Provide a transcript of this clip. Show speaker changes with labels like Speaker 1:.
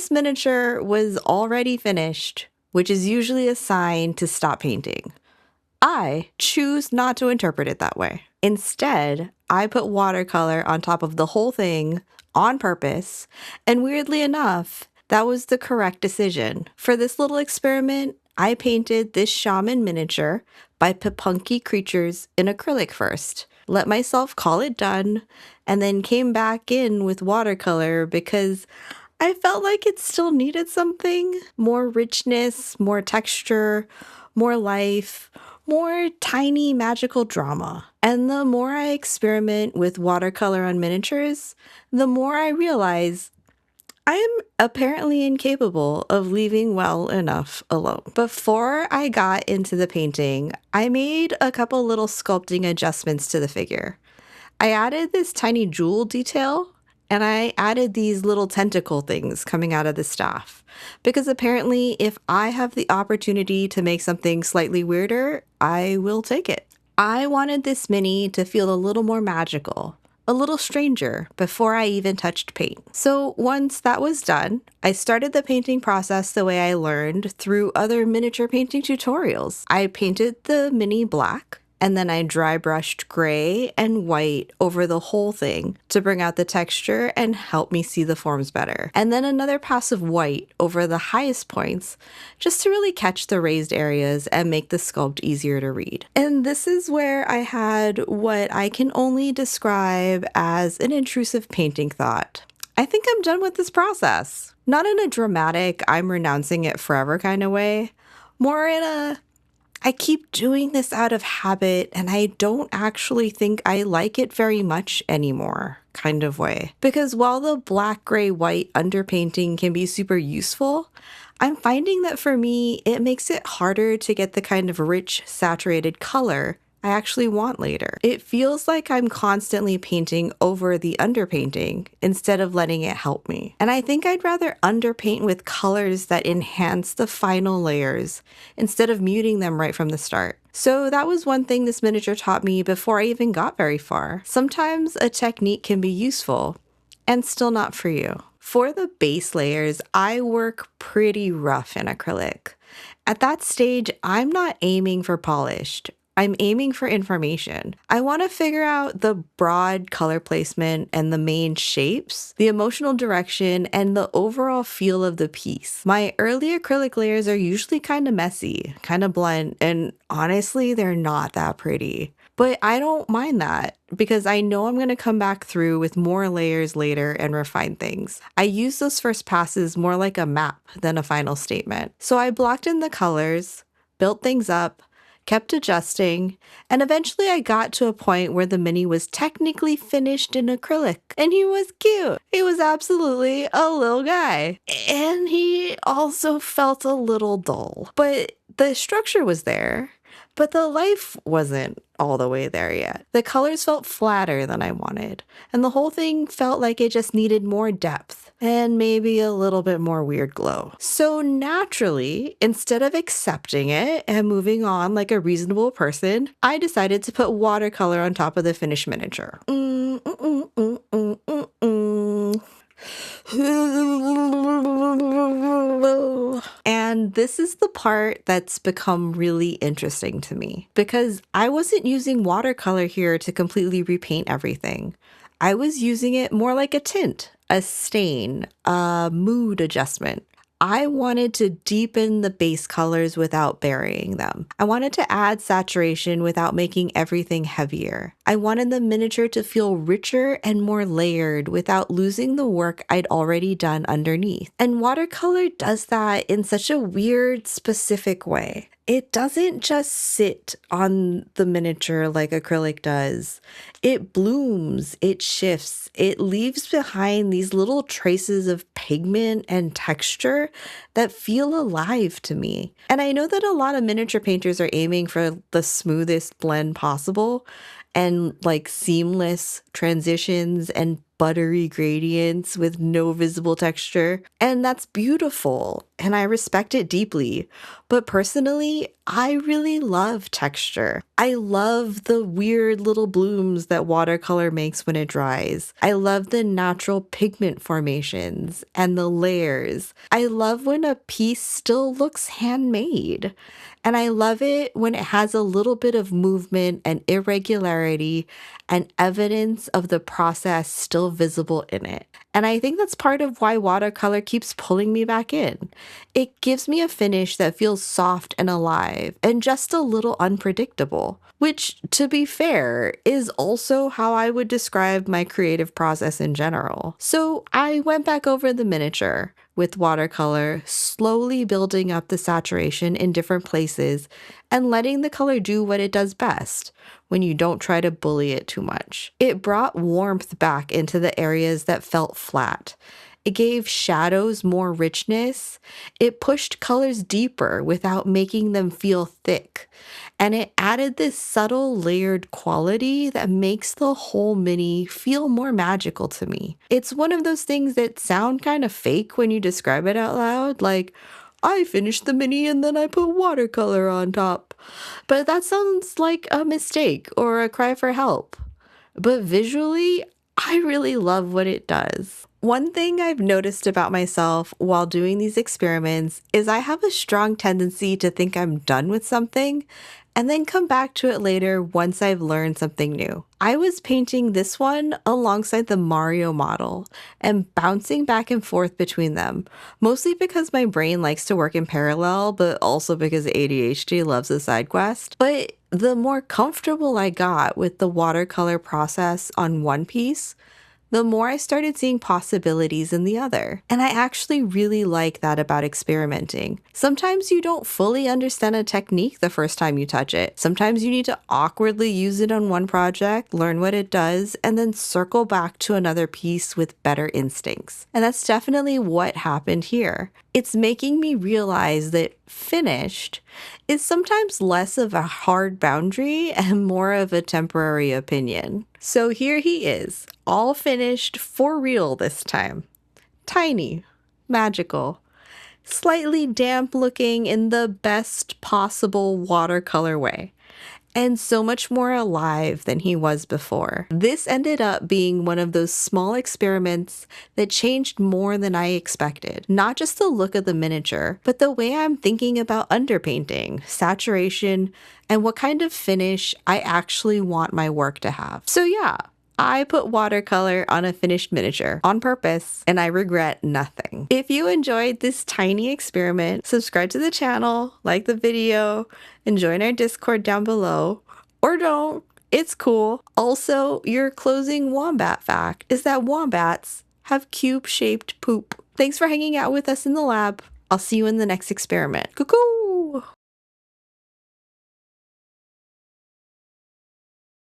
Speaker 1: this miniature was already finished, which is usually a sign to stop painting. I choose not to interpret it that way. Instead, I put watercolor on top of the whole thing on purpose, and weirdly enough, that was the correct decision. For this little experiment, I painted this shaman miniature by Papunky Creatures in acrylic first, let myself call it done, and then came back in with watercolor because I felt like it still needed something, more richness, more texture, more life, more tiny magical drama. And the more I experiment with watercolor on miniatures, the more I realize I am apparently incapable of leaving well enough alone. Before I got into the painting, I made a couple little sculpting adjustments to the figure. I added this tiny jewel detail, and I added these little tentacle things coming out of the staff. Because apparently, if I have the opportunity to make something slightly weirder, I will take it. I wanted this mini to feel a little more magical, a little stranger before I even touched paint. So once that was done, I started the painting process the way I learned through other miniature painting tutorials. I painted the mini black, and then I dry brushed gray and white over the whole thing to bring out the texture and help me see the forms better. And then another pass of white over the highest points just to really catch the raised areas and make the sculpt easier to read. And this is where I had what I can only describe as an intrusive painting thought. I think I'm done with this process. Not in a dramatic, I'm renouncing it forever kind of way, more in a I keep doing this out of habit and I don't actually think I like it very much anymore kind of way. Because while the black, gray, white underpainting can be super useful, I'm finding that for me, it makes it harder to get the kind of rich, saturated color I actually want later. It feels like I'm constantly painting over the underpainting instead of letting it help me. And I think I'd rather underpaint with colors that enhance the final layers instead of muting them right from the start. So that was one thing this miniature taught me before I even got very far. Sometimes a technique can be useful and still not for you. For the base layers, I work pretty rough in acrylic. At that stage, I'm not aiming for polished. I'm aiming for information. I want to figure out the broad color placement and the main shapes, the emotional direction, and the overall feel of the piece. My early acrylic layers are usually kind of messy, kind of blunt, and honestly, they're not that pretty. But I don't mind that because I know I'm going to come back through with more layers later and refine things. I use those first passes more like a map than a final statement. So I blocked in the colors, built things up, kept adjusting, and eventually I got to a point where the mini was technically finished in acrylic. And he was cute. He was absolutely a little guy. And he also felt a little dull. But the structure was there, but the life wasn't all the way there yet. The colors felt flatter than I wanted, and the whole thing felt like it just needed more depth and maybe a little bit more weird glow. So naturally, instead of accepting it and moving on like a reasonable person, I decided to put watercolor on top of the finished miniature. And this is the part that's become really interesting to me because I wasn't using watercolor here to completely repaint everything. I was using it more like a tint, a stain, a mood adjustment. I wanted to deepen the base colors without burying them. I wanted to add saturation without making everything heavier. I wanted the miniature to feel richer and more layered without losing the work I'd already done underneath. And watercolor does that in such a weird, specific way. It doesn't just sit on the miniature like acrylic does. It blooms, it shifts, it leaves behind these little traces of pigment and texture that feel alive to me. And I know that a lot of miniature painters are aiming for the smoothest blend possible and like seamless transitions and buttery gradients with no visible texture. And that's beautiful, and I respect it deeply. But personally, I really love texture. I love the weird little blooms that watercolor makes when it dries. I love the natural pigment formations and the layers. I love when a piece still looks handmade. And I love it when it has a little bit of movement and irregularity and evidence of the process still visible in it. And I think that's part of why watercolor keeps pulling me back in. It gives me a finish that feels soft and alive and just a little unpredictable, which, to be fair, is also how I would describe my creative process in general. So I went back over the miniature with watercolor, slowly building up the saturation in different places and letting the color do what it does best when you don't try to bully it too much. It brought warmth back into the areas that felt flat. It gave shadows more richness. It pushed colors deeper without making them feel thick. And it added this subtle layered quality that makes the whole mini feel more magical to me. It's one of those things that sound kind of fake when you describe it out loud, like, I finished the mini and then I put watercolor on top. But that sounds like a mistake or a cry for help. But visually, I really love what it does. One thing I've noticed about myself while doing these experiments is I have a strong tendency to think I'm done with something and then come back to it later once I've learned something new. I was painting this one alongside the Mario model and bouncing back and forth between them, mostly because my brain likes to work in parallel, but also because ADHD loves a side quest. But the more comfortable I got with the watercolor process on one piece, the more I started seeing possibilities in the other. And I actually really like that about experimenting. Sometimes you don't fully understand a technique the first time you touch it. Sometimes you need to awkwardly use it on one project, learn what it does, and then circle back to another piece with better instincts. And that's definitely what happened here. It's making me realize that finished is sometimes less of a hard boundary and more of a temporary opinion. So here he is, all finished for real this time. Tiny, magical, slightly damp looking in the best possible watercolor way, and so much more alive than he was before. This ended up being one of those small experiments that changed more than I expected. Not just the look of the miniature, but the way I'm thinking about underpainting, saturation, and what kind of finish I actually want my work to have. So yeah, I put watercolor on a finished miniature on purpose, and I regret nothing. If you enjoyed this tiny experiment, subscribe to the channel, like the video, and join our Discord down below. Or don't, it's cool. Also, your closing wombat fact is that wombats have cube-shaped poop. Thanks for hanging out with us in the lab. I'll see you in the next experiment. Cuckoo!